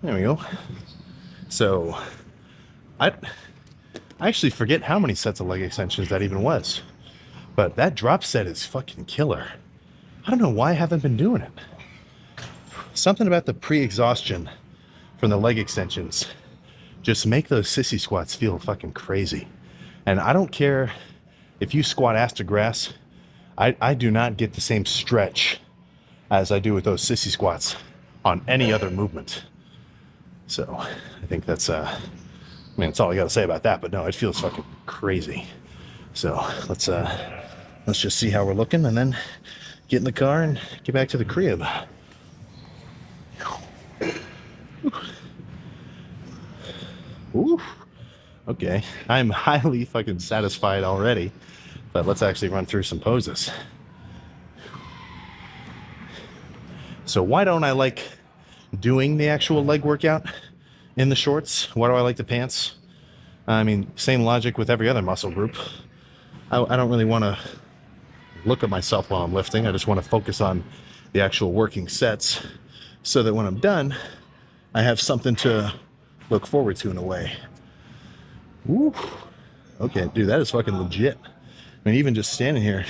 There we go. So, I actually forget how many sets of leg extensions that even was. But that drop set is fucking killer. I don't know why I haven't been doing it. Something about the pre-exhaustion from the leg extensions just make those sissy squats feel fucking crazy. And I don't care if you squat ass to grass, I do not get the same stretch as I do with those sissy squats on any other movement. So I think that's that's all I gotta say about that, but no, it feels fucking crazy. So let's just see how we're looking and then get in the car and get back to the crib. Ooh. Okay, I'm highly fucking satisfied already, but let's actually run through some poses. So why don't I like doing the actual leg workout in the shorts? Why do I like the pants? I mean, same logic with every other muscle group. I don't really want to look at myself while I'm lifting. I just want to focus on the actual working sets so that when I'm done, I have something to look forward to in a way. Woo. Okay, dude, that is fucking legit. I mean, even just standing here,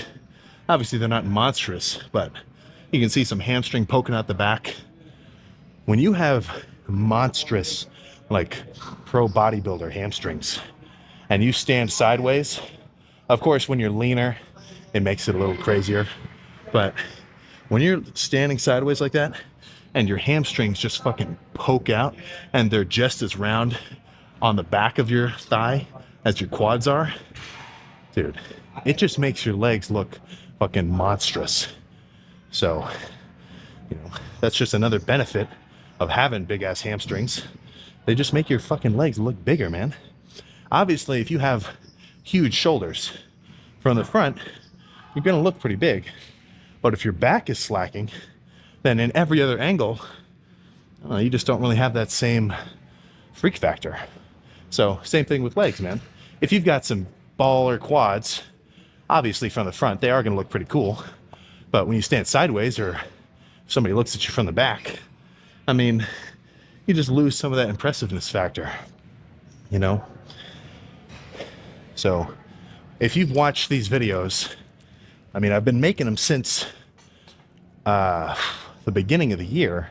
obviously they're not monstrous, but you can see some hamstring poking out the back. When you have monstrous, like pro bodybuilder hamstrings, and you stand sideways, of course, when you're leaner, it makes it a little crazier. But when you're standing sideways like that, and your hamstrings just fucking poke out, and they're just as round on the back of your thigh as your quads are, dude, it just makes your legs look fucking monstrous. So, that's just another benefit of having big ass hamstrings. They just make your fucking legs look bigger, man. Obviously, if you have huge shoulders from the front, you're gonna look pretty big. But if your back is slacking, then in every other angle, you just don't really have that same freak factor. So same thing with legs, man. If you've got some baller quads, obviously from the front, they are gonna look pretty cool. But when you stand sideways or if somebody looks at you from the back, I mean, you just lose some of that impressiveness factor, So if you've watched these videos, I mean, I've been making them since the beginning of the year.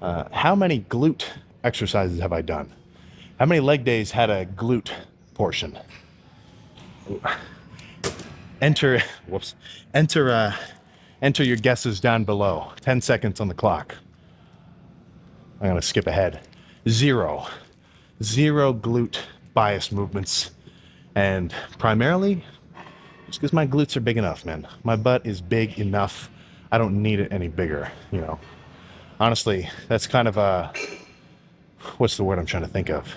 How many glute exercises have I done? How many leg days had a glute portion? Enter your guesses down below. 10 seconds on the clock. I'm gonna skip ahead. Zero glute bias movements. And primarily, just because my glutes are big enough, man. My butt is big enough. I don't need it any bigger, Honestly, that's kind of what's the word I'm trying to think of?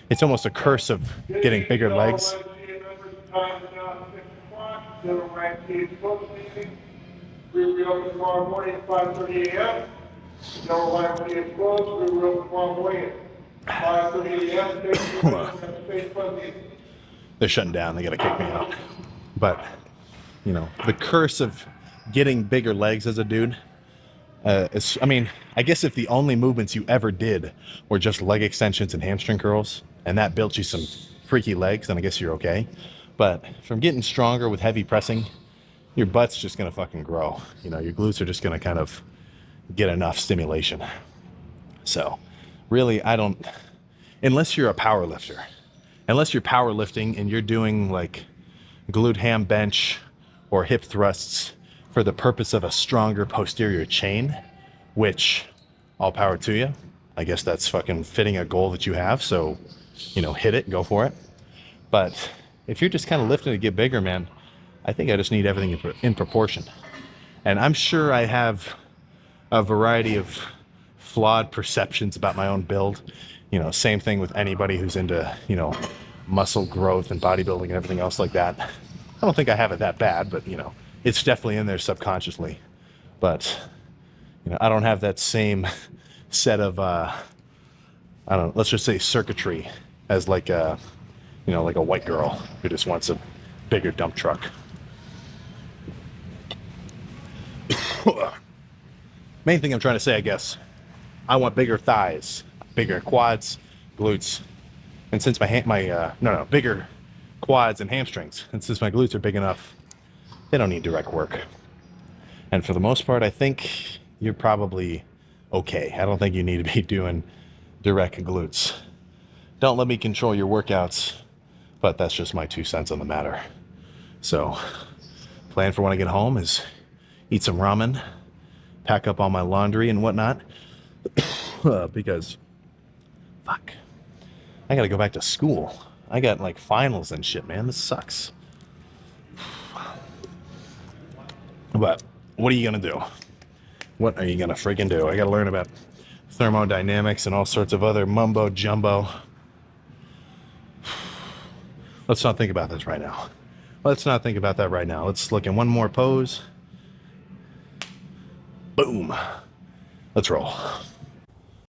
It's almost a curse of getting bigger legs. They're shutting down. They got to kick me out. But, the curse of getting bigger legs as a dude, I guess if the only movements you ever did were just leg extensions and hamstring curls, and that built you some freaky legs, then I guess you're okay. But from getting stronger with heavy pressing, your butt's just going to fucking grow. Your glutes are just going to kind of get enough stimulation. So really, unless you're a power lifter, unless you're powerlifting and you're doing like glute ham bench or hip thrusts for the purpose of a stronger posterior chain, which all power to you. I guess that's fucking fitting a goal that you have. So, hit it, go for it. But if you're just kind of lifting to get bigger, man, I think I just need everything in proportion. And I'm sure I have a variety of flawed perceptions about my own build. Same thing with anybody who's into, muscle growth and bodybuilding and everything else like that. I don't think I have it that bad, but, it's definitely in there subconsciously. But, I don't have that same set of, let's just say circuitry as like a white girl who just wants a bigger dump truck. Main thing I'm trying to say, I guess, I want bigger thighs, bigger quads, glutes. And since bigger quads and hamstrings. And since my glutes are big enough, they don't need direct work. And for the most part, I think you're probably okay. I don't think you need to be doing direct glutes. Don't let me control your workouts, but that's just my 2 cents on the matter. So, plan for when I get home is eat some ramen, pack up all my laundry and whatnot, because, fuck, I gotta go back to school. I got like finals and shit, man. This sucks. But what are you gonna do? What are you gonna freaking do? I gotta learn about thermodynamics and all sorts of other mumbo jumbo. Let's not think about this right now. Let's not think about that right now. Let's look at one more pose. Boom. Let's roll.